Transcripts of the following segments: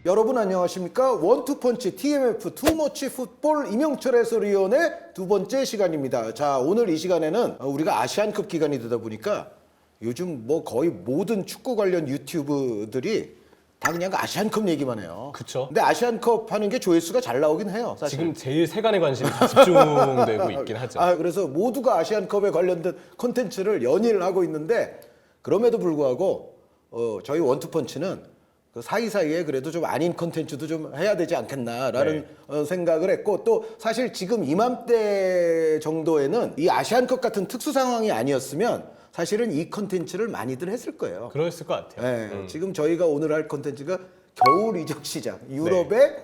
여러분 안녕하십니까? 원투펀치 TMF 투머치 풋볼 이명철 해설위원의 두 번째 시간입니다. 자, 오늘 이 시간에는 우리가 아시안컵 기간이 되다 보니까 요즘 뭐 거의 모든 축구 관련 유튜브들이 다 그냥 아시안컵 얘기만 해요. 그쵸. 근데 아시안컵 하는 게 조회수가 잘 나오긴 해요. 사실. 지금 제일 세간의 관심이 집중되고 있긴 하죠. 그래서 모두가 아시안컵에 관련된 콘텐츠를 연일 하고 있는데 그럼에도 불구하고 저희 원투펀치는 그 사이사이에 그래도 좀 아닌 콘텐츠도 좀 해야 되지 않겠나라는 생각을 했고 또 사실 지금 이맘때 정도에는 이 아시안컵 같은 특수 상황이 아니었으면 사실은 이 콘텐츠를 많이들 했을 거예요. 그랬을 것 같아요. 네, 지금 저희가 오늘 할 콘텐츠가 겨울 이적 시장, 유럽의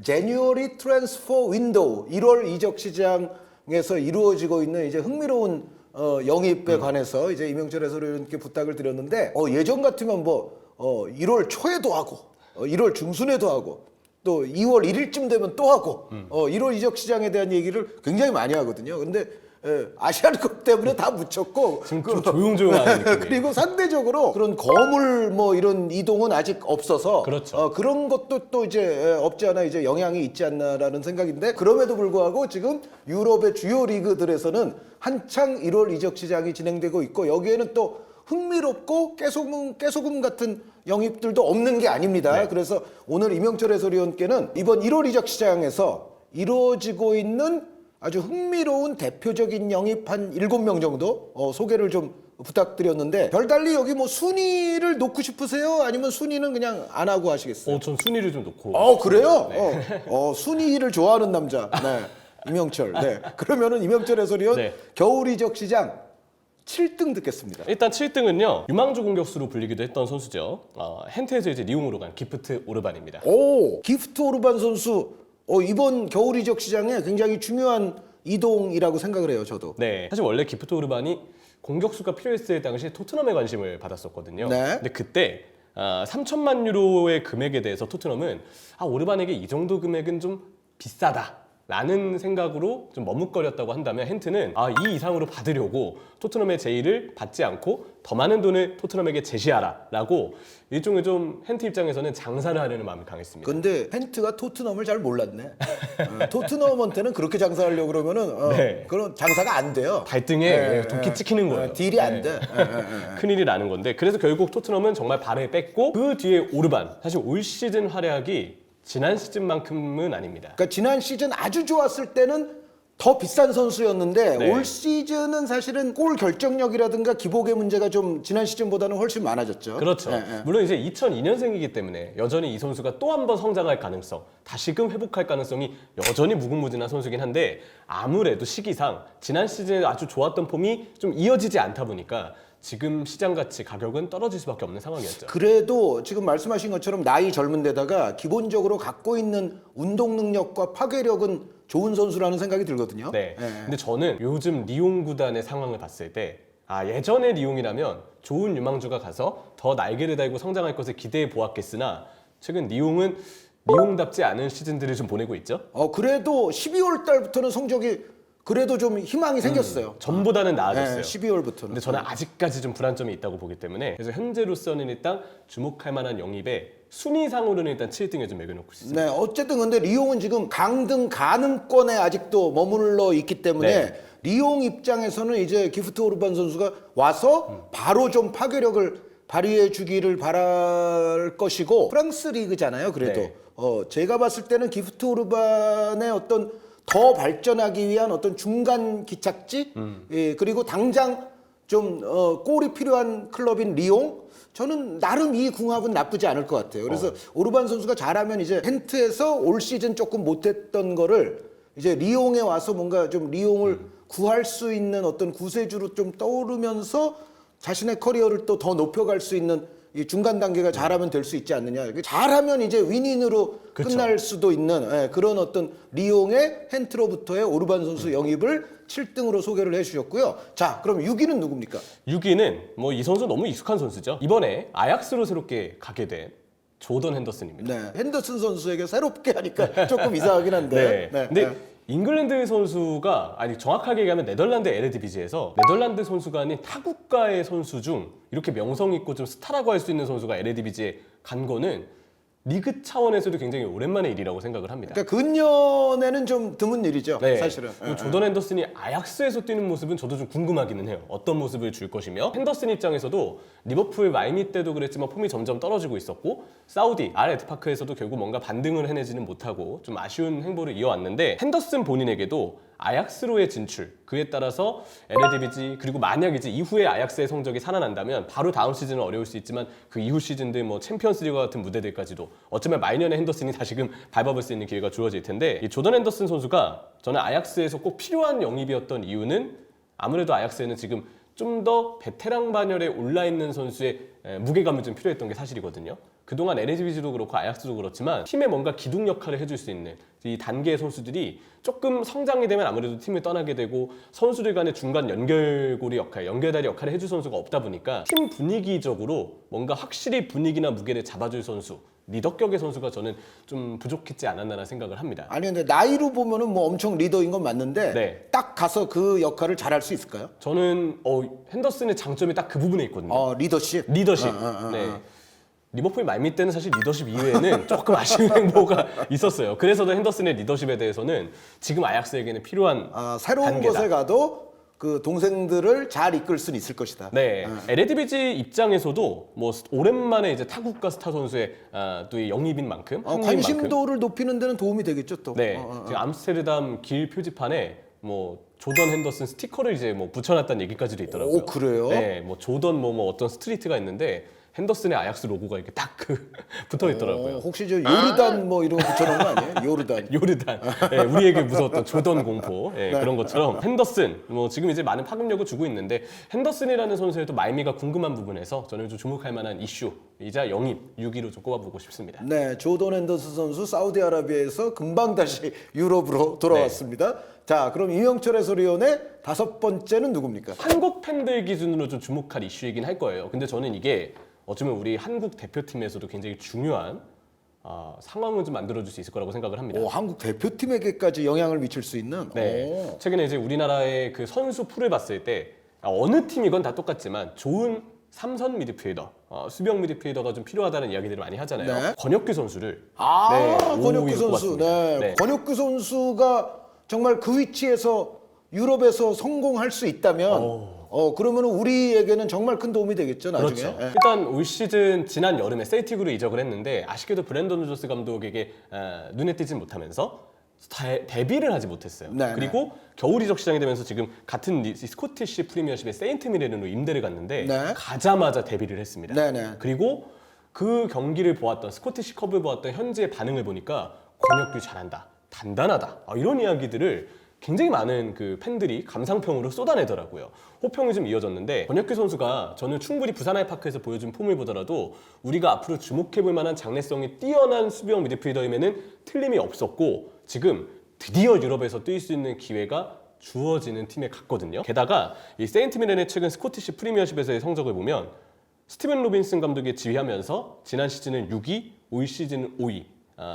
January Transfer Window, 1월 이적 시장에서 이루어지고 있는 이제 흥미로운 영입에 관해서 이제 이명철 해설위원께 부탁을 드렸는데 예전 같으면 뭐 1월 초에도 하고 1월 중순에도 하고 또 2월 1일쯤 되면 또 하고 1월 이적 시장에 대한 얘기를 굉장히 많이 하거든요. 근데 아시안컵 때문에 다 묻혔고 지금 좀 조용조용한 느낌이에요. 그리고 상대적으로 그런 거물 뭐 이런 이동은 아직 없어서 그렇죠. 그런 것도 또 이제 없지 않아 이제 영향이 있지 않나라는 생각인데 그럼에도 불구하고 지금 유럽의 주요 리그들에서는 한창 1월 이적 시장이 진행되고 있고 여기에는 또 흥미롭고 깨소금 같은 영입들도 없는 게 아닙니다. 네. 그래서 오늘 이명철 해설위원께는 이번 1월 이적 시장에서 이루어지고 있는 아주 흥미로운 대표적인 영입 한 7명 정도 소개를 좀 부탁드렸는데 별달리 여기 뭐 순위를 놓고 싶으세요? 아니면 순위는 그냥 안 하고 하시겠어요? 전 순위를 좀 놓고. 그래요? 네. 순위를 좋아하는 남자. 네. 이명철. 네. 그러면은 이명철 해설위원 네. 겨울 이적 시장 7등 듣겠습니다. 일단 7등은요. 유망주 공격수로 불리기도 했던 선수죠. hen트에서 이제 리옹으로 간 기프트 오르반입니다. 기프트 오르반 선수 이번 겨울 이적 시장에 굉장히 중요한 이동이라고 생각을 해요, 저도. 네. 사실 원래 기프트 오르반이 공격수가 필요했을 당시 토트넘의 관심을 받았었거든요. 네. 근데 그때 3천만 유로의 금액에 대해서 토트넘은 오르반에게 이 정도 금액은 좀 비싸다. 라는 생각으로 좀 머뭇거렸다고 한다면 hen트는 이 이상으로 받으려고 토트넘의 제의를 받지 않고 더 많은 돈을 토트넘에게 제시하라 라고 일종의 좀 hen트 입장에서는 장사를 하려는 마음이 강했습니다. 근데 hen트가 토트넘을 잘 몰랐네. 토트넘한테는 그렇게 장사하려고 그러면은 네. 그런 장사가 안 돼요. 발등에 도끼 찍히는 거예요. 딜이 안 돼. 큰일이 나는 건데 그래서 결국 토트넘은 정말 발을 뺐고 그 뒤에 오르반 사실 올 시즌 활약이 지난 시즌만큼은 아닙니다. 그러니까 지난 시즌 아주 좋았을 때는 더 비싼 선수였는데 네. 올 시즌은 사실은 골 결정력이라든가 기복의 문제가 좀 지난 시즌보다는 훨씬 많아졌죠. 그렇죠. 예. 물론 이제 2002년생이기 때문에 여전히 이 선수가 또 한 번 성장할 가능성, 다시금 회복할 가능성이 여전히 무궁무진한 선수긴 한데 아무래도 시기상 지난 시즌에 아주 좋았던 폼이 좀 이어지지 않다 보니까 지금 시장가치 가격은 떨어질 수밖에 없는 상황이었죠. 그래도 지금 말씀하신 것처럼 나이 젊은 데다가 기본적으로 갖고 있는 운동 능력과 파괴력은 좋은 선수라는 생각이 들거든요. 네. 근데 저는 요즘 리옹 구단의 상황을 봤을 때 예전의 리옹이라면 좋은 유망주가 가서 더 날개를 달고 성장할 것을 기대해 보았겠으나 최근 리옹은 리옹답지 않은 시즌들을 좀 보내고 있죠. 그래도 12월 달부터는 성적이 그래도 좀 희망이 생겼어요. 전보다는 나아졌어요. 12월부터는. 근데 저는 아직까지 좀 불안점이 있다고 보기 때문에 그래서 현재로서는 일단 주목할 만한 영입에 순위상으로는 일단 7등에 좀 매겨놓고 있습니다. 네, 어쨌든 근데 리옹은 지금 강등 가능권에 아직도 머물러 있기 때문에 리옹 입장에서는 이제 기프트 오르반 선수가 와서 바로 좀 파괴력을 발휘해 주기를 바랄 것이고 프랑스 리그잖아요. 그래도 제가 봤을 때는 기프트 오르반의 어떤 더 발전하기 위한 어떤 중간 기착지 그리고 당장 좀 골이 필요한 클럽인 리옹 저는 나름 이 궁합은 나쁘지 않을 것 같아요. 그래서 오르반 선수가 잘하면 이제 hen트에서 올 시즌 조금 못했던 거를 이제 리옹에 와서 뭔가 좀 리옹을 구할 수 있는 어떤 구세주로 좀 떠오르면서 자신의 커리어를 또 더 높여갈 수 있는 이 중간 단계가 잘하면 될 수 있지 않느냐. 잘하면 이제 윈윈으로 그쵸. 끝날 수도 있는 그런 어떤 리옹의 hen트로부터의 오르반 선수 영입을 7등으로 소개를 해주셨고요. 자, 그럼 6위는 누굽니까? 6위는 뭐 이 선수 너무 익숙한 선수죠. 이번에 아약스로 새롭게 가게 된 조던 핸더슨입니다. 네, 핸더슨 선수에게 새롭게 하니까 조금 이상하긴 한데. 근데 잉글랜드 선수가 정확하게 얘기하면 네덜란드 에르디비지에서 네덜란드 선수가 아닌 타국가의 선수 중 이렇게 명성 있고 좀 스타라고 할 수 있는 선수가 에르디비지에 간 거는 리그 차원에서도 굉장히 오랜만의 일이라고 생각을 합니다. 그러니까 근년에는 좀 드문 일이죠. 네. 사실은. 그리고 조던 핸더슨이 아약스에서 뛰는 모습은 저도 좀 궁금하기는 해요. 어떤 모습을 줄 것이며 핸더슨 입장에서도 리버풀 마이미 때도 그랬지만 폼이 점점 떨어지고 있었고 사우디 알에트파크에서도 결국 뭔가 반등을 해내지는 못하고 좀 아쉬운 행보를 이어왔는데 핸더슨 본인에게도 아약스로의 진출 그에 따라서 에레디비지 그리고 만약 이제 이후에 아약스의 성적이 살아난다면 바로 다음 시즌은 어려울 수 있지만 그 이후 시즌들 뭐 챔피언스리그 같은 무대들까지도 어쩌면 말년에 핸더슨이 다시금 밟아볼 수 있는 기회가 주어질 텐데 이 조던 핸더슨 선수가 저는 아약스에서 꼭 필요한 영입이었던 이유는 아무래도 아약스에는 지금 좀 더 베테랑 반열에 올라있는 선수의 무게감이 좀 필요했던 게 사실이거든요. 그동안 에레디비지도 그렇고 아약스도 그렇지만 팀에 뭔가 기둥 역할을 해줄 수 있는 이 단계의 선수들이 조금 성장이 되면 아무래도 팀을 떠나게 되고 선수들 간의 중간 연결고리 역할, 연결다리 역할을 해줄 선수가 없다 보니까 팀 분위기적으로 뭔가 확실히 분위기나 무게를 잡아줄 선수 리더격의 선수가 저는 좀 부족했지 않았나라는 생각을 합니다. 아니 근데 나이로 보면은 뭐 엄청 리더인 건 맞는데 네. 딱 가서 그 역할을 잘할 수 있을까요? 저는 핸더슨의 장점이 딱 그 부분에 있거든요. 리더십. 리더십. 네. 리버풀 말미 때는 사실 리더십 이외에는 조금 아쉬운 행보가 있었어요. 그래서 핸더슨의 리더십에 대해서는 지금 아약스에게는 필요한 새로운 단계다. 곳에 가도 그 동생들을 잘 이끌 수는 있을 것이다. 네, 에레디비지 입장에서도 뭐 오랜만에 이제 타국가 스타 선수의 또 이 영입인 만큼 한국인 만큼 관심도를 높이는 데는 도움이 되겠죠 또. 네, 지금 암스테르담 길 표지판에 뭐 조던 핸더슨 스티커를 이제 뭐 붙여놨다는 얘기까지도 있더라고요. 오, 그래요? 네, 뭐 조던 뭐 어떤 스트리트가 있는데 핸더슨의 아약스 로고가 이렇게 딱 붙어 있더라고요. 혹시 저 요르단 뭐 이런 거 붙여놓은 거 아니에요? 요르단. 요르단. 네, 우리에게 무서웠던 조던 공포 그런 것처럼 핸더슨 뭐 지금 이제 많은 파급력을 주고 있는데 핸더슨이라는 선수의 또 말미가 궁금한 부분에서 저는 좀 주목할 만한 이슈이자 영입 6위로 좀 꼽아보고 싶습니다. 네, 조던 핸더슨 선수 사우디아라비아에서 금방 다시 유럽으로 돌아왔습니다. 자, 그럼 이명철 해설위원의 5번째는 누굽니까? 한국 팬들 기준으로 좀 주목할 이슈이긴 할 거예요. 근데 저는 이게 어쩌면 우리 한국 대표팀에서도 굉장히 중요한 상황을 좀 만들어줄 수 있을 거라고 생각을 합니다. 한국 대표팀에게까지 영향을 미칠 수 있는. 네. 최근에 이제 우리나라의 그 선수 풀을 봤을 때 어느 팀이건 다 똑같지만 좋은 삼선 미드필더, 수비형 미드필더가 좀 필요하다는 이야기들을 많이 하잖아요. 네. 권혁규 선수를 권혁규 5위로 선수. 꼽았습니다. 네. 네. 권혁규 선수가 정말 그 위치에서 유럽에서 성공할 수 있다면 그러면 우리에게는 정말 큰 도움이 되겠죠, 나중에. 그렇죠. 예. 일단 올 시즌 지난 여름에 셀틱으로 이적을 했는데 아쉽게도 브랜던 로저스 감독에게 눈에 띄지 못하면서 데뷔를 하지 못했어요. 네, 그리고 겨울 이적 시장이 되면서 지금 같은 스코티시 프리미어십의 세인트 미레는으로 임대를 갔는데 네. 가자마자 데뷔를 했습니다. 네네. 그리고 그 경기를 보았던 스코티시 컵을 보았던 현지의 반응을 보니까 권혁규 잘한다, 단단하다 이런 이야기들을 굉장히 많은 그 팬들이 감상평으로 쏟아내더라고요. 호평이 좀 이어졌는데 권혁규 선수가 저는 충분히 부산 아이파크에서 보여준 폼을 보더라도 우리가 앞으로 주목해볼 만한 장래성이 뛰어난 수비형 미드필더임에는 틀림이 없었고 지금 드디어 유럽에서 뛸 수 있는 기회가 주어지는 팀에 갔거든요. 게다가 이 세인트 미렌의 최근 스코티시 프리미어십에서의 성적을 보면 스티븐 로빈슨 감독이 지휘하면서 지난 시즌은 6위, 올 시즌은 5위.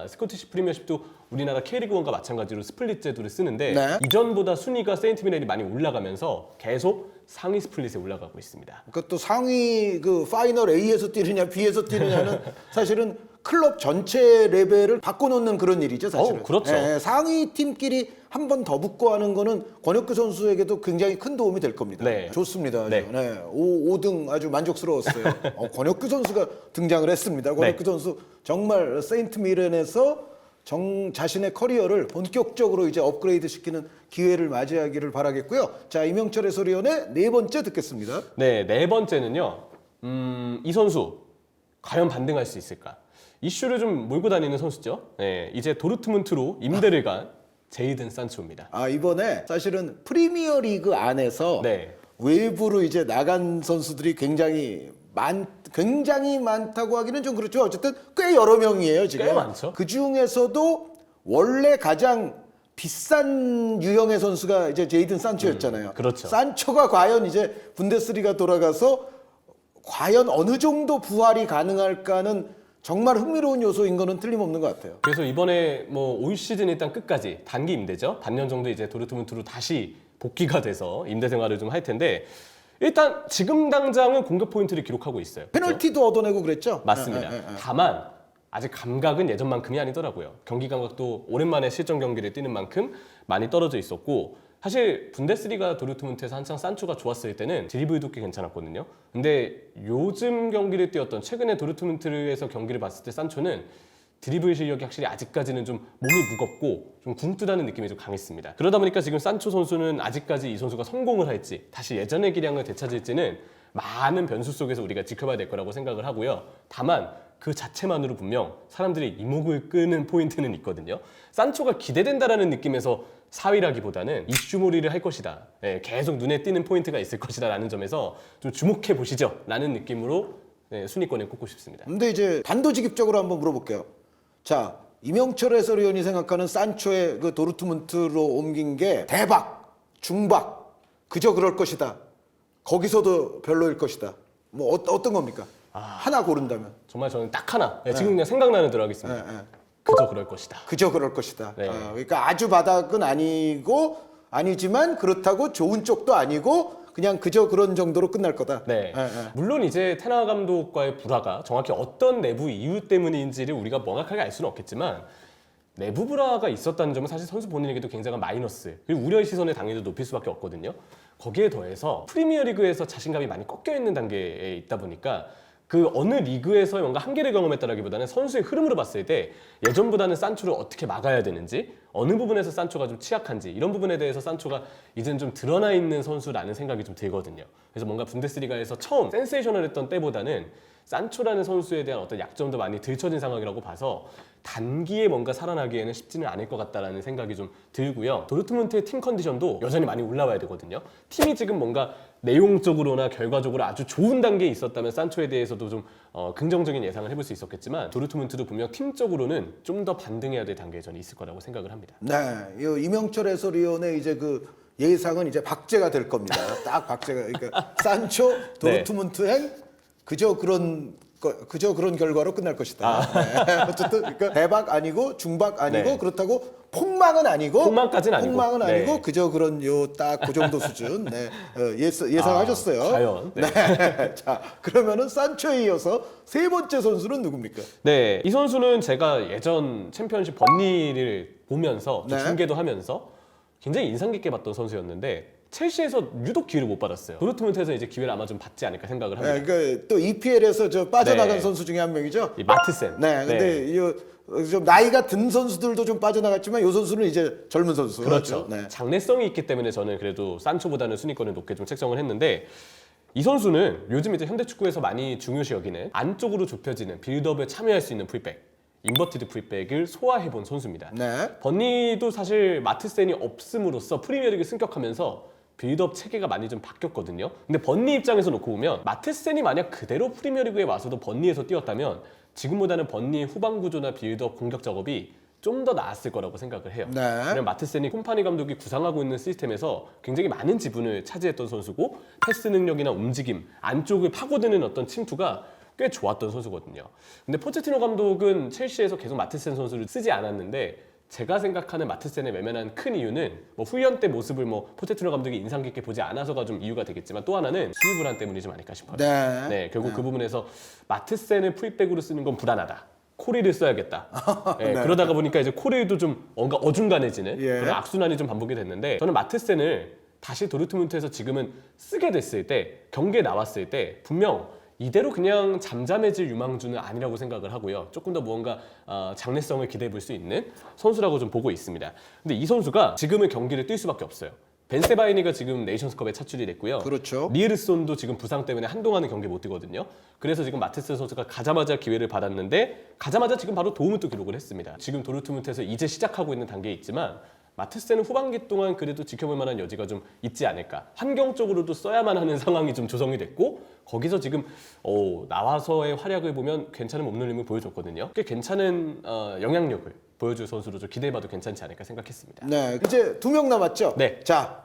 스코티시 프리미어십도 우리나라 K리그1과 마찬가지로 스플릿 제도를 쓰는데 네. 이전보다 순위가 세인트 미렌이 많이 올라가면서 계속 상위 스플릿에 올라가고 있습니다. 그것도 상위 그 파이널 A에서 뛰느냐 B에서 뛰느냐는 사실은 클럽 전체 레벨을 바꿔놓는 그런 일이죠, 사실은. 그렇죠. 예, 상위 팀끼리 한 번 더 붙고 하는 거는 권혁규 선수에게도 굉장히 큰 도움이 될 겁니다. 네. 좋습니다. 아주. 네. 네. 5등 아주 만족스러웠어요. 권혁규 선수가 등장을 했습니다. 권혁규 선수 정말 세인트 미렌에서 자신의 커리어를 본격적으로 이제 업그레이드 시키는 기회를 맞이하기를 바라겠고요. 자, 이명철 해설위원의 4번째 듣겠습니다. 네, 4번째는요. 이 선수 과연 반등할 수 있을까? 이슈를 좀 몰고 다니는 선수죠. 네, 이제 도르트문트로 임대를 간 제이든 산초입니다. 이번에 사실은 프리미어 리그 안에서 네. 외부로 이제 나간 선수들이 굉장히 많다고 하기는 좀 그렇죠. 어쨌든 꽤 여러 명이에요, 지금. 꽤 많죠. 그 중에서도 원래 가장 비싼 유형의 선수가 이제 제이든 산초였잖아요. 그렇죠. 산초가 과연 이제 분데스리가 돌아가서 과연 어느 정도 부활이 가능할까는 정말 흥미로운 요소인 거는 틀림없는 것 같아요. 그래서 이번에 뭐 올 시즌 일단 끝까지 단기 임대죠. 반년 정도 이제 도르트문트로 다시 복귀가 돼서 임대 생활을 좀 할 텐데 일단 지금 당장은 공격 포인트를 기록하고 있어요. 페널티도 얻어내고 그랬죠? 맞습니다. 다만 아직 감각은 예전만큼이 아니더라고요. 경기 감각도 오랜만에 실전 경기를 뛰는 만큼 많이 떨어져 있었고 사실 분데스리가 도르트문트에서 한창 산초가 좋았을 때는 드리블도 꽤 괜찮았거든요. 근데 요즘 경기를 뛰었던 최근에 도르트문트에서 경기를 봤을 때 산초는 드리블 실력이 확실히 아직까지는 좀 몸이 무겁고 좀 굼뜨다는 느낌이 좀 강했습니다. 그러다 보니까 지금 산초 선수는 아직까지 이 선수가 성공을 할지 다시 예전의 기량을 되찾을지는 많은 변수 속에서 우리가 지켜봐야 될 거라고 생각을 하고요. 다만 그 자체만으로 분명 사람들이 이목을 끄는 포인트는 있거든요. 산초가 기대된다라는 느낌에서 4위라기보다는 이슈몰이를 할 것이다. 예, 계속 눈에 띄는 포인트가 있을 것이다 라는 점에서 좀 주목해 보시죠 라는 느낌으로 순위권에 꼽고 싶습니다. 근데 이제 단도직입적으로 한번 물어볼게요. 자, 이명철 해설위원이 생각하는 산초의 그 도르트문트로 옮긴 게 대박, 중박, 그저 그럴 것이다. 거기서도 별로일 것이다. 뭐 어떤 겁니까? 하나 고른다면. 정말 저는 딱 하나 지금 그냥 생각나는 대로 하겠습니다. 네. 그저 그럴 것이다. 그저 그럴 것이다. 네. 그러니까 아주 바닥은 아니지만 그렇다고 좋은 쪽도 아니고 그냥 그저 그런 정도로 끝날 거다. 네. 물론 이제 테나 감독과의 불화가 정확히 어떤 내부 이유 때문인지를 우리가 명확하게 알 수는 없겠지만 내부 불화가 있었다는 점은 사실 선수 본인에게도 굉장한 마이너스 그리고 우려의 시선의 당연히 높일 수밖에 없거든요. 거기에 더해서 프리미어리그에서 자신감이 많이 꺾여 있는 단계에 있다 보니까 그 어느 리그에서 뭔가 한계를 경험했다라기보다는 선수의 흐름으로 봤을 때 예전보다는 산초를 어떻게 막아야 되는지 어느 부분에서 산초가 좀 취약한지 이런 부분에 대해서 산초가 이제는 좀 드러나 있는 선수라는 생각이 좀 들거든요. 그래서 뭔가 분데스리가에서 처음 센세이셔널했던 때보다는 산초라는 선수에 대한 어떤 약점도 많이 들춰진 상황이라고 봐서 단기에 뭔가 살아나기에는 쉽지는 않을 것 같다라는 생각이 좀 들고요. 도르트문트의 팀 컨디션도 여전히 많이 올라와야 되거든요. 팀이 지금 뭔가 내용적으로나 결과적으로 아주 좋은 단계에 있었다면 산초에 대해서도 좀 긍정적인 예상을 해볼 수 있었겠지만 도르트문트도 분명 팀적으로는 좀 더 반등해야 될 단계에 저는 있을 거라고 생각을 합니다. 네, 이 이명철 해설위원의 이제 그 예상은 이제 박제가 될 겁니다. 딱 박제가. 그러니까 산초 도르트문트행 그저 그런 결과로 끝날 것이다. 네. 어쨌든 그러니까 대박 아니고 중박 아니고 네. 그렇다고 폭망은 아니고 폭망까지는 아니고. 폭망은 아니고 네. 그저 그런 딱 그 정도 수준. 네. 예상하셨어요. 과연? 네. 네. 자, 그러면은 산초에 이어서 세 번째 선수는 누굽니까? 네, 이 선수는 제가 예전 챔피언십 번니를 보면서 좀 네. 중계도 하면서 굉장히 인상 깊게 봤던 선수였는데 첼시에서 유독 기회를 못 받았어요. 도르트문트에서 이제 기회를 아마 좀 받지 않을까 생각을 합니다. 네, 그러니까 또 EPL에서 저 빠져나간 네. 선수 중에 한 명이죠. 이 마트센. 네, 근데 좀 나이가 든 선수들도 좀 빠져나갔지만 이 선수는 이제 젊은 선수. 그렇죠. 네. 장래성이 있기 때문에 저는 그래도 산초보다는 순위권을 높게 좀 책정을 했는데 이 선수는 요즘 이제 현대 축구에서 많이 중요시 여기는 안쪽으로 좁혀지는 빌드업에 참여할 수 있는 풀백, 인버티드 풀백을 소화해본 선수입니다. 네. 버니도 사실 마트센이 없음으로써 프리미어리그 승격하면서 빌드업 체계가 많이 좀 바뀌었거든요. 근데 버니 입장에서 놓고 보면 마트센이 만약 그대로 프리미어리그에 와서도 버니에서 뛰었다면 지금보다는 버니의 후방 구조나 빌드업 공격 작업이 좀 더 나았을 거라고 생각을 해요. 네. 왜냐면 마트센이 콤파니 감독이 구상하고 있는 시스템에서 굉장히 많은 지분을 차지했던 선수고 패스 능력이나 움직임, 안쪽을 파고드는 어떤 침투가 꽤 좋았던 선수거든요. 근데 포체티노 감독은 첼시에서 계속 마트센 선수를 쓰지 않았는데 제가 생각하는 마트센의 외면한 큰 이유는 뭐 훈련 때 모습을 뭐 포체티노 감독이 인상 깊게 보지 않아서가 좀 이유가 되겠지만 또 하나는 수비 불안 때문이 좀 아닐까 싶어요. 네. 결국 그 부분에서 마트센을 풀백으로 쓰는 건 불안하다. 코리를 써야겠다. 네. 그러다가 보니까 이제 코리도 좀 뭔가 어중간해지는 예. 그런 악순환이 좀 반복이 됐는데 저는 마트센을 다시 도르트문트에서 지금은 쓰게 됐을 때 경기에 나왔을 때 분명 이대로 그냥 잠잠해질 유망주는 아니라고 생각을 하고요. 조금 더 무언가 장래성을 기대해 볼 수 있는 선수라고 좀 보고 있습니다. 근데 이 선수가 지금은 경기를 뛸 수밖에 없어요. 벤세바이니가 지금 네이션스컵에 차출이 됐고요. 그렇죠. 리에르손도 지금 부상 때문에 한동안은 경기 못 뛰거든요. 그래서 지금 마테스 선수가 가자마자 기회를 받았는데 가자마자 지금 바로 도움을 또 기록을 했습니다. 지금 도르트문트에서 이제 시작하고 있는 단계에 있지만 마테스는 후반기 동안 그래도 지켜볼 만한 여지가 좀 있지 않을까. 환경적으로도 써야만 하는 상황이 좀 조성이 됐고 거기서 지금 나와서의 활약을 보면 괜찮은 몸놀림을 보여줬거든요. 꽤 괜찮은 영향력을 보여줄 선수로 좀 기대해봐도 괜찮지 않을까 생각했습니다. 네. 이제 두 명 남았죠. 네. 자,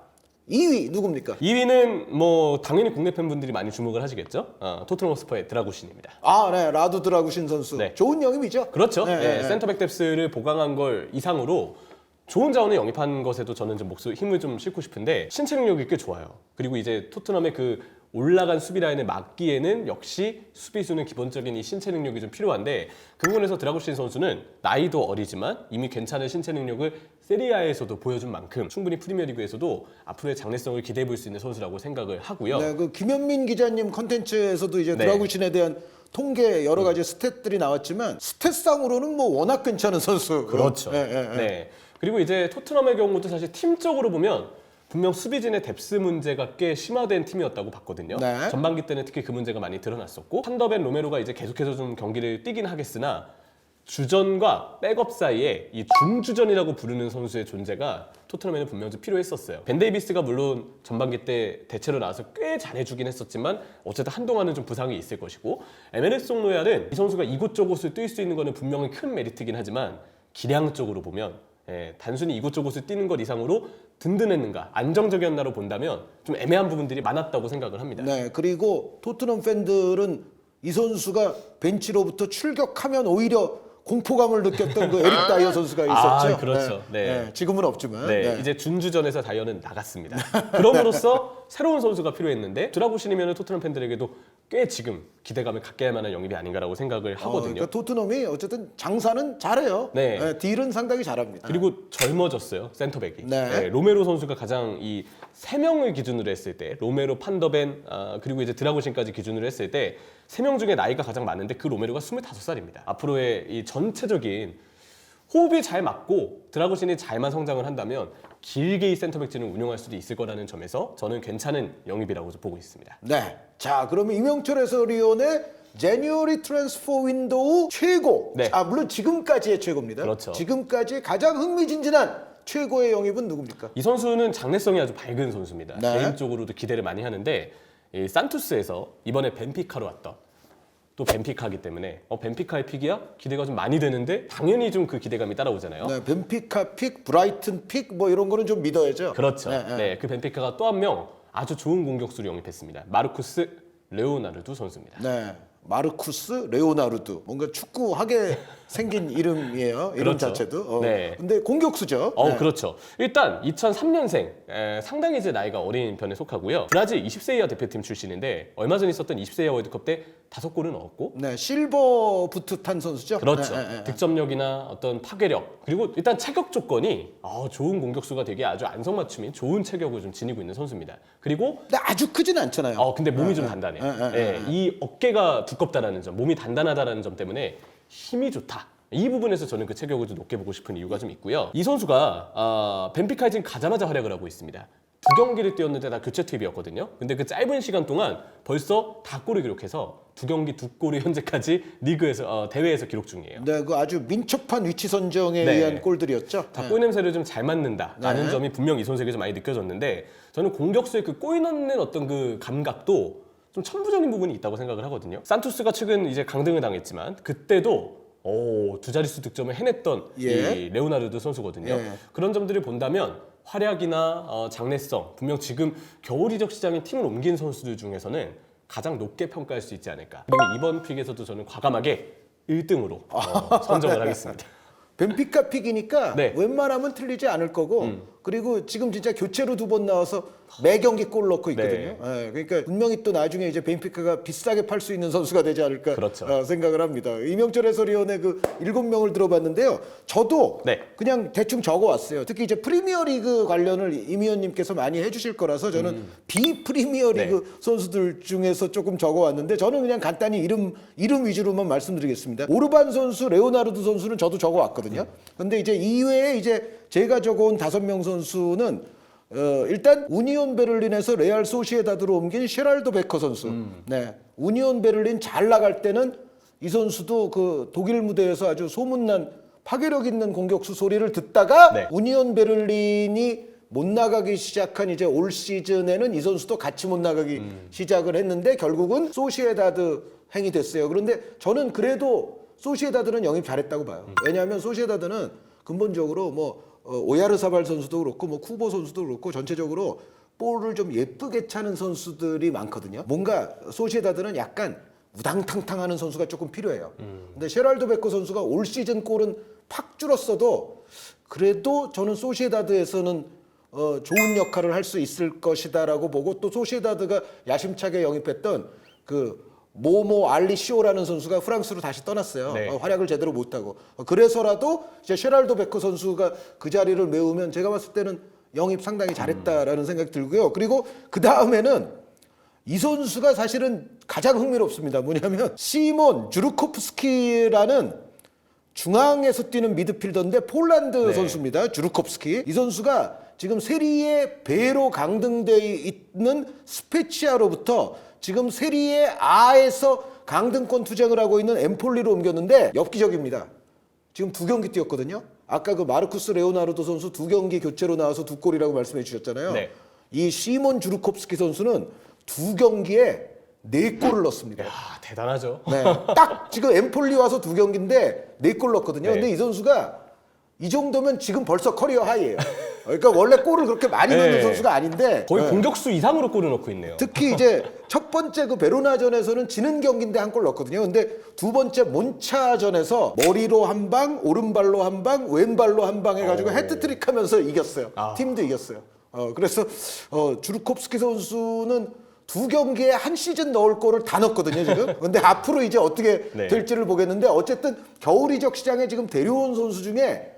2위 누굽니까? 2위는 뭐 당연히 국내 팬분들이 많이 주목을 하시겠죠. 토트넘 스퍼의 드라구신입니다. 아, 네. 라두 드라구신 선수. 네. 좋은 영입이죠. 그렇죠. 네, 네. 센터백 뎁스를 보강한 걸 이상으로 좋은 자원을 영입한 것에도 저는 좀 힘을 좀 싣고 싶은데 신체 능력이 꽤 좋아요. 그리고 이제 토트넘의 그 올라간 수비 라인을 막기에는 역시 수비수는 기본적인 이 신체 능력이 좀 필요한데 그 부분에서 드라구신 선수는 나이도 어리지만 이미 괜찮은 신체 능력을 세리아에서도 보여준 만큼 충분히 프리미어리그에서도 앞으로의 장래성을 기대해 볼 수 있는 선수라고 생각을 하고요. 네, 그 김현민 기자님 컨텐츠에서도 이제 네. 드라구신에 대한 통계 여러 가지 스탯들이 나왔지만 스탯상으로는 뭐 워낙 괜찮은 선수. 그렇죠. 예, 예, 예. 네. 그리고 이제 토트넘의 경우도 사실 팀적으로 보면 분명 수비진의 뎁스 문제가 꽤 심화된 팀이었다고 봤거든요. 네. 전반기 때는 특히 그 문제가 많이 드러났었고 판더벤 로메로가 이제 계속해서 좀 경기를 뛰긴 하겠으나 주전과 백업 사이에 이 중주전이라고 부르는 선수의 존재가 토트넘에는 분명 좀 필요했었어요. 벤 데이비스가 물론 전반기 때 대체로 나와서 꽤 잘해주긴 했었지만 어쨌든 한동안은 좀 부상이 있을 것이고 에메르송 로얄은 이 선수가 이곳저곳을 뛸 수 있는 거는 분명히 큰 메리트긴 하지만 기량적으로 보면 단순히 이곳저곳을 뛰는 것 이상으로 든든했는가 안정적이었나로 본다면 좀 애매한 부분들이 많았다고 생각을 합니다. 네, 그리고 토트넘 팬들은 이 선수가 벤치로부터 출격하면 오히려 공포감을 느꼈던 그 에릭 다이어 선수가 있었죠. 그렇죠. 네. 지금은 없지만. 네, 이제 준주전에서 다이어는 나갔습니다. 그럼으로써 새로운 선수가 필요했는데 드라구신이면 토트넘 팬들에게도 꽤 지금 기대감을 갖게 할 만한 영입이 아닌가라고 생각을 하거든요. 그러니까 토트넘이 어쨌든 장사는 잘해요. 네. 딜은 상당히 잘합니다. 그리고 젊어졌어요, 센터백이. 네. 로메로 선수가 가장 이 세 명을 기준으로 했을 때 로메로, 판더벤, 그리고 이제 드라구신까지 기준으로 했을 때 세 명 중에 나이가 가장 많은데 그 로메로가 25살입니다. 앞으로의 이 전체적인 호흡이 잘 맞고 드라구신이 잘만 성장을 한다면 길게 이 센터백진을 운영할 수도 있을 거라는 점에서 저는 괜찮은 영입이라고 보고 있습니다. 네. 자, 그러면 이명철 해설위원의 제뉴어리 트랜스퍼 윈도우 최고. 네. 물론 지금까지의 최고입니다. 그렇죠. 지금까지 가장 흥미진진한 최고의 영입은 누굽니까? 이 선수는 장래성이 아주 밝은 선수입니다. 네. 개인적으로도 기대를 많이 하는데 이 산투스에서 이번에 벤피카로 왔던 또 벤피카이기 때문에 벤피카의 픽이야? 기대가 좀 많이 되는데 당연히 좀 그 기대감이 따라오잖아요. 네, 벤피카 픽, 브라이튼 픽 뭐 이런 거는 좀 믿어야죠. 그렇죠. 네, 네, 그 벤피카가 또 한 명 아주 좋은 공격수를 영입했습니다. 마르쿠스 레오나르두 선수입니다. 네. 마르쿠스 레오나르두. 뭔가 축구하게 생긴 이름이에요. 이름 그렇죠. 자체도. 네. 근데 공격수죠. 네. 그렇죠. 일단 2003년생, 상당히 이제 나이가 어린 편에 속하고요. 브라질 20세 이하 대표팀 출신인데 얼마 전에 있었던 20세 이하 월드컵 때 5골을 넣었고 네, 실버 부트 탄 선수죠. 그렇죠. 네, 네, 네. 득점력이나 어떤 파괴력 그리고 일단 체격 조건이 좋은 공격수가 되게 아주 안성맞춤인 좋은 체격을 좀 지니고 있는 선수입니다. 그리고 근데 아주 크진 않잖아요. 근데 몸이 좀 단단해요. 이 어깨가 두껍다라는 점, 몸이 단단하다라는 점 때문에 힘이 좋다. 이 부분에서 저는 그 체격을 좀 높게 보고 싶은 이유가 좀 있고요. 이 선수가 벤피카에 지금 가자마자 활약을 하고 있습니다. 2경기를 뛰었는데 다 교체 투입이었거든요. 근데 그 짧은 시간 동안 벌써 다 골을 기록해서 2경기 2골을 현재까지 리그에서 대회에서 기록 중이에요. 네, 그 아주 민첩한 위치 선정에 네. 의한 골들이었죠. 다 골 냄새를 좀 잘 맡는다라는 네. 점이 분명 이 선수에게 좀 많이 느껴졌는데 저는 공격수의 그 골 넣는 어떤 그 감각도 좀 천부적인 부분이 있다고 생각을 하거든요. 산투스가 최근 이제 강등을 당했지만 그때도 두 자릿수 득점을 해냈던 예. 이 레오나르도 선수거든요. 예. 그런 점들을 본다면 활약이나 장래성 분명 지금 겨울 이적 시장에 팀을 옮긴 선수들 중에서는 가장 높게 평가할 수 있지 않을까. 그리고 이번 픽에서도 저는 과감하게 1등으로 선정을 하겠습니다. 벤피카 픽이니까 네. 웬만하면 틀리지 않을 거고 그리고 지금 진짜 교체로 2번 나와서 매 경기 골 넣고 있거든요. 예, 그러니까 분명히 또 나중에 이제 벤피카가 비싸게 팔 수 있는 선수가 되지 않을까 그렇죠. 생각을 합니다. 이명철 해설위원의 그 7명을 들어봤는데요. 저도 네. 그냥 대충 적어왔어요. 특히 이제 프리미어리그 관련을 임 의원님께서 많이 해주실 거라서 저는 비프리미어리그 선수들 중에서 조금 적어왔는데 저는 그냥 간단히 이름 위주로만 말씀드리겠습니다. 오르반 선수, 레오나르도 선수는 저도 적어왔거든요. 근데 이제 이외에 이제 제가 적어온 5명 선수는 일단 우니온 베를린에서 레알 소시에다드로 옮긴 셰랄도 베커 선수. 네, 우니온 베를린 잘 나갈 때는 이 선수도 그 독일 무대에서 아주 소문난 파괴력 있는 공격수 소리를 듣다가 네. 우니온 베를린이 못 나가기 시작한 이제 올 시즌에는 이 선수도 같이 못 나가기 시작을 했는데 결국은 소시에다드 행이 됐어요. 그런데 저는 그래도 소시에다드는 영입 잘했다고 봐요. 왜냐하면 소시에다드는 근본적으로 뭐 오야르사발 선수도 그렇고 뭐 쿠보 선수도 그렇고 전체적으로 볼을 좀 예쁘게 차는 선수들이 많거든요. 뭔가 소시에다드는 약간 우당탕탕하는 선수가 조금 필요해요. 근데 셰랄도 베코 선수가 올 시즌 골은 팍 줄었어도 그래도 저는 소시에다드에서는 좋은 역할을 할 수 있을 것이다라고 보고 또 소시에다드가 야심차게 영입했던 그 모모 알리시오라는 선수가 프랑스로 다시 떠났어요. 네. 활약을 제대로 못하고 그래서라도 이제 셰랄도 베커 선수가 그 자리를 메우면 제가 봤을 때는 영입 상당히 잘했다라는 생각이 들고요. 그리고 그 다음에는 이 선수가 사실은 가장 흥미롭습니다. 뭐냐면 시몬 주르코프스키라는 중앙에서 뛰는 미드필더인데 폴란드 네. 선수입니다. 주르코프스키. 이 선수가 지금 세리에 B로 강등돼 있는 스페치아로부터 지금 세리에 A에서 강등권 투쟁을 하고 있는 엠폴리로 옮겼는데 엽기적입니다. 지금 2경기 뛰었거든요. 아까 그 마르쿠스 레오나르도 선수 2경기 교체로 나와서 2골이라고 말씀해 주셨잖아요. 네. 이 시몬 주르코프스키 선수는 2경기에 4골을 넣었습니다. 야, 대단하죠. 네, 딱 지금 엠폴리 와서 2경기인데 4골 넣었거든요. 네. 근데 이 선수가 이 정도면 지금 벌써 커리어 하이예요. 그러니까 원래 골을 그렇게 많이 넣는 네. 선수가 아닌데 거의 네. 공격수 이상으로 골을 넣고 있네요. 특히 이제 첫 번째 그 베로나전에서는 지는 경기인데 한 골 넣었거든요. 근데 두 번째 몬차전에서 머리로 한 방, 오른발로 한 방, 왼발로 한 방 해가지고 헤트트릭 하면서 이겼어요. 팀도 이겼어요. 그래서 주르코프스키 선수는 2경기에 한 시즌 넣을 골을 다 넣었거든요, 지금. 근데 앞으로 이제 어떻게 네. 될지를 보겠는데 어쨌든 겨울 이적 시장에 지금 데려온 선수 중에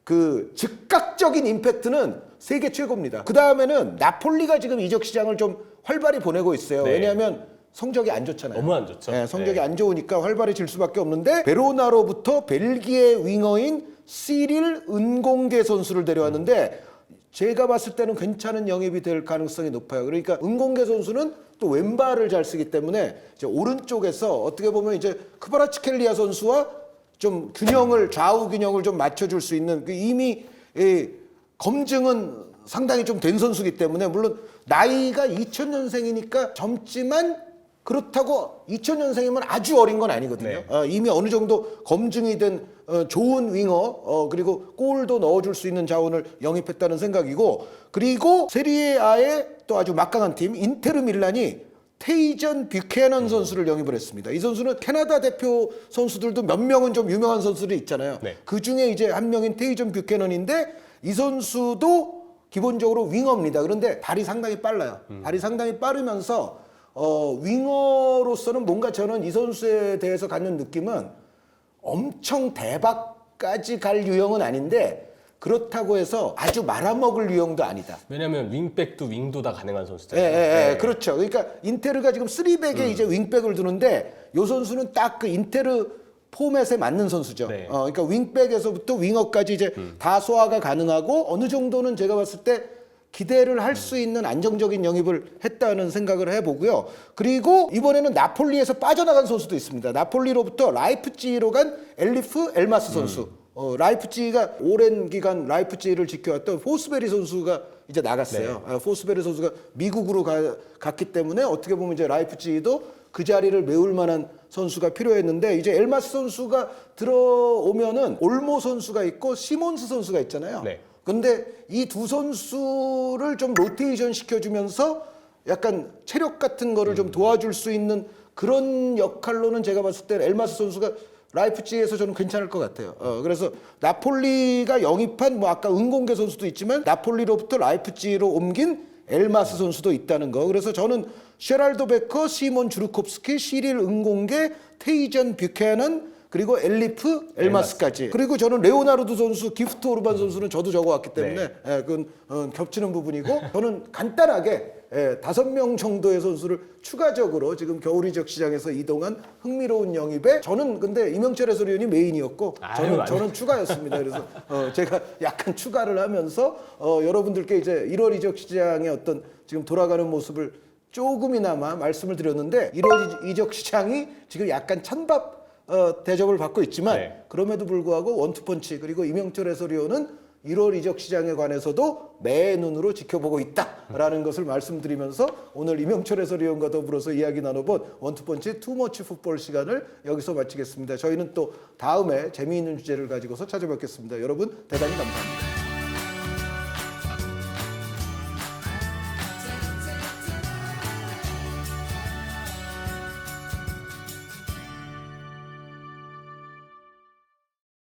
그 즉각적인 임팩트는 세계 최고입니다. 그 다음에는 나폴리가 지금 이적 시장을 좀 활발히 보내고 있어요. 네. 왜냐하면 성적이 안 좋잖아요. 너무 안 좋죠. 네, 성적이 네. 안 좋으니까 활발해질 수밖에 없는데 베로나로부터 벨기에 윙어인 시릴 은공계 선수를 데려왔는데 제가 봤을 때는 괜찮은 영입이 될 가능성이 높아요. 그러니까 은공계 선수는 또 왼발을 잘 쓰기 때문에 이제 오른쪽에서 어떻게 보면 이제 크바라츠켈리아 선수와 좀 균형을 좌우 균형을 좀 맞춰줄 수 있는 그 이미 검증은 상당히 좀 된 선수이기 때문에 물론 나이가 2000년생이니까 젊지만 그렇다고 2000년생이면 아주 어린 건 아니거든요. 네. 이미 어느 정도 검증이 된 좋은 윙어 그리고 골도 넣어줄 수 있는 자원을 영입했다는 생각이고 그리고 세리에 A의 또 아주 막강한 팀 인테르 밀란이 테이전 뷰캐넌 선수를 영입을 했습니다. 이 선수는 캐나다 대표 선수들도 몇 명은 좀 유명한 선수들이 있잖아요. 네. 그 중에 이제 한 명인 테이전 뷰캐넌인데 이 선수도 기본적으로 윙어입니다. 그런데 발이 상당히 빨라요. 발이 상당히 빠르면서 윙어로서는 뭔가 저는 이 선수에 대해서 갖는 느낌은 엄청 대박까지 갈 유형은 아닌데 그렇다고 해서 아주 말아먹을 유형도 아니다. 왜냐하면 윙백도 윙도 다 가능한 선수잖아요. 네. 그렇죠. 그러니까 인테르가 지금 3백에 이제 윙백을 두는데 이 선수는 딱 그 인테르 포맷에 맞는 선수죠. 네. 그러니까 윙백에서부터 윙어까지 이제 다 소화가 가능하고 어느 정도는 제가 봤을 때 기대를 할 수 있는 안정적인 영입을 했다는 생각을 해보고요. 그리고 이번에는 나폴리에서 빠져나간 선수도 있습니다. 나폴리로부터 라이프치히로 간 엘리프 엘마스 선수. 라이프치히가 오랜 기간 라이프치히를 지켜왔던 포스베리 선수가 이제 나갔어요. 네. 포스베리 선수가 미국으로 갔기 때문에 어떻게 보면 이제 라이프치히도 그 자리를 메울 만한 선수가 필요했는데 이제 엘마스 선수가 들어오면은 올모 선수가 있고 시몬스 선수가 있잖아요. 네. 근데 이 두 선수를 좀 로테이션 시켜주면서 약간 체력 같은 거를 좀 도와줄 수 있는 그런 역할로는 제가 봤을 때 엘마스 선수가 라이프치히에서 저는 괜찮을 것 같아요. 그래서 나폴리가 영입한 뭐 아까 은공계 선수도 있지만 나폴리로부터 라이프치히로 옮긴 엘마스 선수도 있다는 거. 그래서 저는 셰랄도 베커, 시몬 주르코프스키, 시릴 은공계, 테이전 뷰캐넌 그리고 엘리프 엘마스까지. 그리고 저는 레오나르도 선수, 기프트 오르반 선수는 저도 적어왔기 때문에 그건 겹치는 부분이고 저는 간단하게 5명 정도의 선수를 추가적으로 지금 겨울 이적 시장에서 이동한 흥미로운 영입에 저는 근데 이명철 해설위원이 메인이었고 저는 추가였습니다. 그래서 제가 약간 추가를 하면서 여러분들께 이제 1월 이적 시장의 어떤 지금 돌아가는 모습을 조금이나마 말씀을 드렸는데 1월 이적 시장이 지금 약간 찬밥 대접을 받고 있지만 네. 그럼에도 불구하고 원투펀치 그리고 이명철 해설위원은 1월 이적 시장에 관해서도 매 눈으로 지켜보고 있다라는 것을 말씀드리면서 오늘 이명철 해설위원과 더불어서 이야기 나눠본 원투펀치 투머치 풋볼 시간을 여기서 마치겠습니다. 저희는 또 다음에 재미있는 주제를 가지고서 찾아뵙겠습니다. 여러분 대단히 감사합니다.